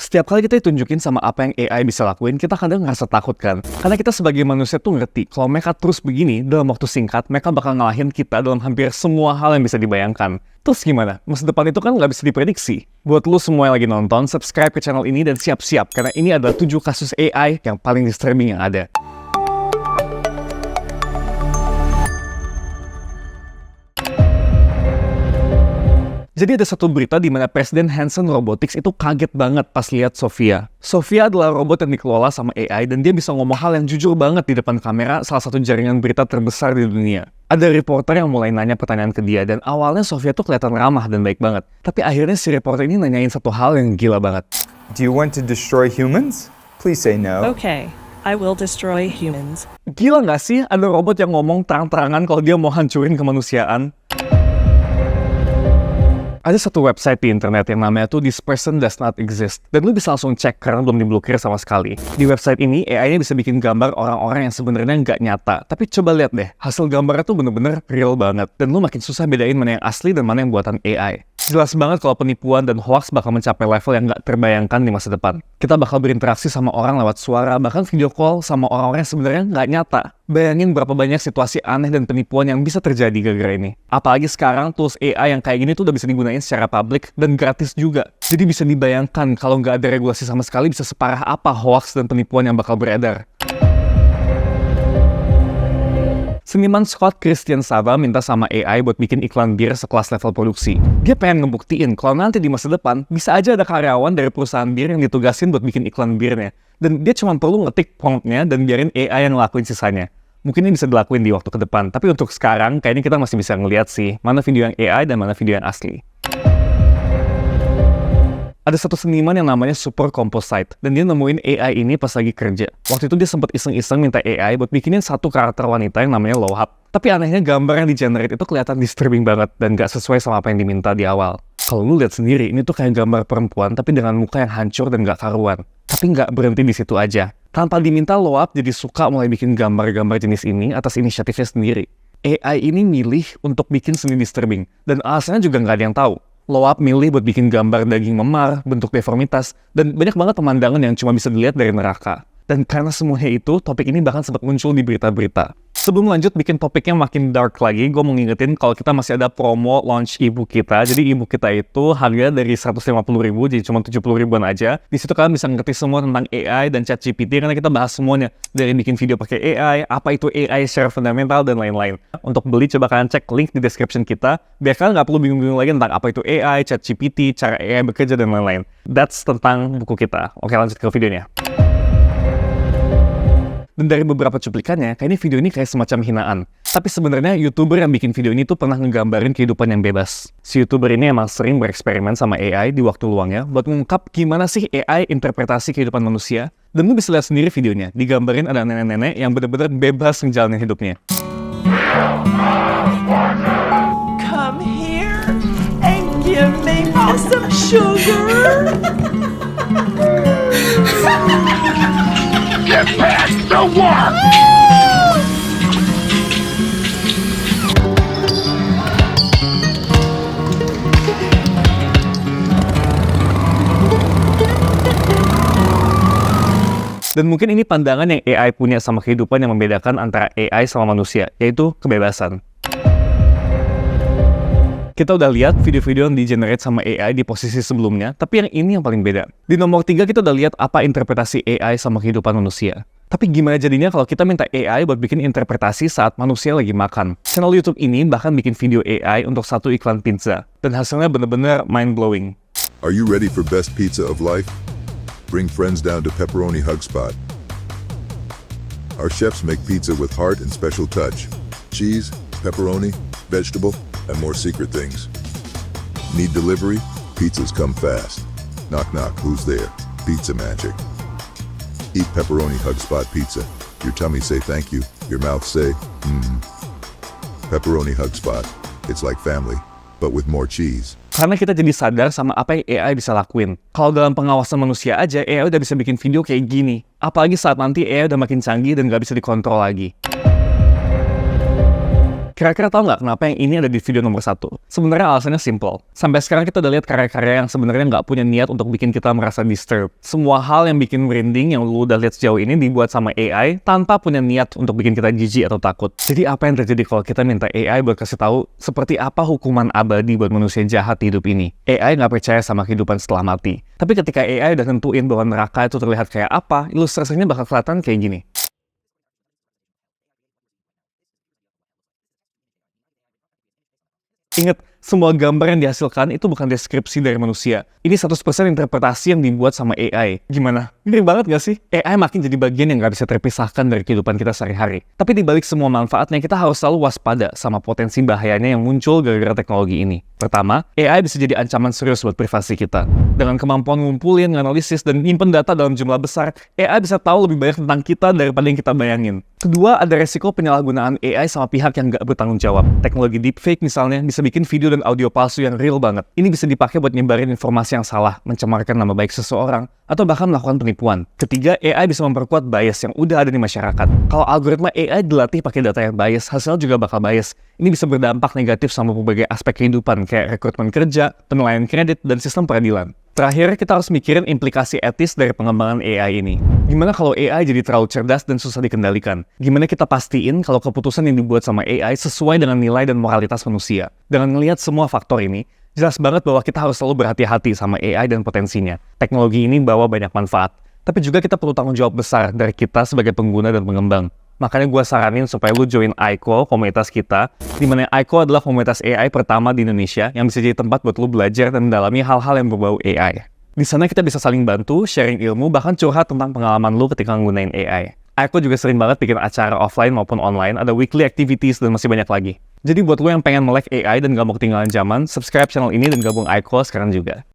Setiap kali kita ditunjukin sama apa yang AI bisa lakuin, kita kadang ngerasa takut kan? Karena kita sebagai manusia tuh ngerti, kalau mereka terus begini, dalam waktu singkat, mereka bakal ngalahin kita dalam hampir semua hal yang bisa dibayangkan. Terus gimana? Masa depan itu kan nggak bisa diprediksi. Buat lu semua yang lagi nonton, subscribe ke channel ini dan siap-siap, karena ini adalah 7 kasus AI yang paling disturbing yang ada. Jadi ada satu berita di mana Presiden Hanson Robotics itu kaget banget pas lihat Sophia. Sophia adalah robot yang dikelola sama AI dan dia bisa ngomong hal yang jujur banget di depan kamera salah satu jaringan berita terbesar di dunia. Ada reporter yang mulai nanya pertanyaan ke dia dan awalnya Sophia tuh kelihatan ramah dan baik banget. Tapi akhirnya si reporter ini nanyain satu hal yang gila banget. Do you want to destroy humans? Please say no. Okay, I will destroy humans. Gila nggak sih ada robot yang ngomong terang-terangan kalau dia mau hancurin kemanusiaan? Ada satu website di internet yang namanya tuh This Person Does Not Exist. Dan lu bisa langsung cek karena belum diblokir sama sekali. Di website ini, AI-nya bisa bikin gambar orang-orang yang sebenarnya nggak nyata. Tapi coba lihat deh, hasil gambarnya tuh bener-bener real banget. Dan lu makin susah bedain mana yang asli dan mana yang buatan AI. Jelas banget kalau penipuan dan hoax bakal mencapai level yang nggak terbayangkan di masa depan. Kita bakal berinteraksi sama orang lewat suara, bahkan video call sama orang-orang yang sebenarnya nggak nyata. Bayangin berapa banyak situasi aneh dan penipuan yang bisa terjadi gara-gara ini. Apalagi sekarang tools AI yang kayak gini tuh udah bisa digunain secara publik dan gratis juga. Jadi bisa dibayangkan kalau nggak ada regulasi sama sekali bisa separah apa hoax dan penipuan yang bakal beredar. Seniman Scott Christian Sava minta sama AI buat bikin iklan bir sekelas level produksi. Dia pengen ngebuktiin kalau nanti di masa depan bisa aja ada karyawan dari perusahaan bir yang ditugasin buat bikin iklan birnya. Dan dia cuma perlu ngetik promptnya dan biarin AI yang ngelakuin sisanya. Mungkin ini bisa dilakuin di waktu ke depan, tapi untuk sekarang kayaknya kita masih bisa ngeliat sih mana video yang AI dan mana video yang asli. Ada satu seniman yang namanya Super Composite, dan dia nemuin AI ini pas lagi kerja. Waktu itu dia sempat iseng-iseng minta AI buat bikinin satu karakter wanita yang namanya Lohab. Tapi anehnya gambar yang di-generate itu kelihatan disturbing banget dan gak sesuai sama apa yang diminta di awal. Kalau lu lihat sendiri, ini tuh kayak gambar perempuan tapi dengan muka yang hancur dan gak karuan. Tapi gak berhenti di situ aja. Tanpa diminta, Lohab jadi suka mulai bikin gambar-gambar jenis ini atas inisiatifnya sendiri. AI ini milih untuk bikin seni disturbing, dan alasannya juga gak ada yang tahu. Lohab milih buat bikin gambar daging memar, bentuk deformitas, dan banyak banget pemandangan yang cuma bisa dilihat dari neraka. Dan karena semuanya itu, topik ini bahkan sempat muncul di berita-berita. Sebelum lanjut bikin topiknya makin dark lagi, gue mau ngingetin kalau kita masih ada promo launch ebook kita. Jadi ebook kita itu harga dari 150.000 jadi cuma 70 ribuan aja. Di situ kalian bisa ngerti semua tentang AI dan ChatGPT karena kita bahas semuanya. Dari bikin video pakai AI, apa itu AI secara fundamental, dan lain-lain. Untuk beli coba kalian cek link di description kita, biar kalian nggak perlu bingung-bingung lagi tentang apa itu AI, ChatGPT, cara AI bekerja, dan lain-lain. That's tentang buku kita. Oke, lanjut ke videonya. Dan dari beberapa cuplikannya, kayaknya video ini kayak semacam hinaan. Tapi sebenarnya YouTuber yang bikin video ini tuh pernah ngegambarin kehidupan yang bebas. Si YouTuber ini emang sering bereksperimen sama AI di waktu luangnya buat mengungkap gimana sih AI interpretasi kehidupan manusia. Dan lu bisa lihat sendiri videonya, digambarin ada nenek-nenek yang benar-benar bebas ngejalanin hidupnya. Come here and give me some sugar. Get past the wall! Dan mungkin ini pandangan yang AI punya sama kehidupan yang membedakan antara AI sama manusia, yaitu kebebasan. Kita udah lihat video-video yang di-generate sama AI di posisi sebelumnya, tapi yang ini yang paling beda. Di nomor 3 kita udah lihat apa interpretasi AI sama kehidupan manusia. Tapi gimana jadinya kalau kita minta AI buat bikin interpretasi saat manusia lagi makan? Channel YouTube ini bahkan bikin video AI untuk satu iklan pizza. Dan hasilnya bener-bener mind-blowing. Are you ready for best pizza of life? Bring friends down to Pepperoni Hug Spot. Our chefs make pizza with heart and special touch. Cheese, pepperoni, vegetable, and more secret things. Need delivery? Pizzas come fast. Knock knock, who's there? Pizza magic. Eat Pepperoni Hug Spot pizza. Your tummy say thank you. Your mouth say, Pepperoni Hug Spot. It's like family, but with more cheese. Karena kita jadi sadar sama apa yang AI bisa lakuin. Kalau dalam pengawasan manusia aja, AI udah bisa bikin video kayak gini. Apalagi saat nanti AI udah makin canggih dan gak bisa dikontrol lagi. Kira-kira tahu nggak kenapa yang ini ada di video nomor 1? Sebenarnya alasannya simple. Sampai sekarang kita udah lihat karya-karya yang sebenarnya nggak punya niat untuk bikin kita merasa disturb. Semua hal yang bikin merinding yang lu udah lihat sejauh ini dibuat sama AI tanpa punya niat untuk bikin kita jijik atau takut. Jadi apa yang terjadi kalau kita minta AI buat kasih tahu seperti apa hukuman abadi buat manusia jahat di hidup ini? AI nggak percaya sama kehidupan setelah mati. Tapi ketika AI udah tentuin bahwa neraka itu terlihat kayak apa, ilustrasinya bakal kelihatan kayak gini. Ingat, semua gambar yang dihasilkan itu bukan deskripsi dari manusia. Ini 100% interpretasi yang dibuat sama AI. Gimana? Ngeri banget gak sih? AI makin jadi bagian yang gak bisa terpisahkan dari kehidupan kita sehari-hari. Tapi dibalik semua manfaatnya, kita harus selalu waspada sama potensi bahayanya yang muncul gara-gara teknologi ini. Pertama, AI bisa jadi ancaman serius buat privasi kita. Dengan kemampuan ngumpulin, analisis, dan nyimpen data dalam jumlah besar, AI bisa tahu lebih banyak tentang kita daripada yang kita bayangin. Kedua, ada resiko penyalahgunaan AI sama pihak yang nggak bertanggung jawab. Teknologi deepfake misalnya bisa bikin video dan audio palsu yang real banget. Ini bisa dipakai buat nyebarin informasi yang salah, mencemarkan nama baik seseorang, atau bahkan melakukan penipuan. Ketiga, AI bisa memperkuat bias yang udah ada di masyarakat. Kalau algoritma AI dilatih pakai data yang bias, hasilnya juga bakal bias. Ini bisa berdampak negatif sama berbagai aspek kehidupan, kayak rekrutmen kerja, penilaian kredit, dan sistem peradilan. Terakhir, kita harus mikirin implikasi etis dari pengembangan AI ini. Gimana kalau AI jadi terlalu cerdas dan susah dikendalikan? Gimana kita pastiin kalau keputusan yang dibuat sama AI sesuai dengan nilai dan moralitas manusia? Dengan ngelihat semua faktor ini, jelas banget bahwa kita harus selalu berhati-hati sama AI dan potensinya. Teknologi ini bawa banyak manfaat, tapi juga kita perlu tanggung jawab besar dari kita sebagai pengguna dan pengembang. Makanya gue saranin supaya lu join Aiko, komunitas kita, di mana Aiko adalah komunitas AI pertama di Indonesia yang bisa jadi tempat buat lu belajar dan mendalami hal-hal yang berbau AI. Di sana kita bisa saling bantu, sharing ilmu, bahkan curhat tentang pengalaman lu ketika nggunain AI. Aiko juga sering banget bikin acara offline maupun online, ada weekly activities dan masih banyak lagi. Jadi buat lu yang pengen melek AI dan gak mau ketinggalan zaman, subscribe channel ini dan gabung Aiko sekarang juga.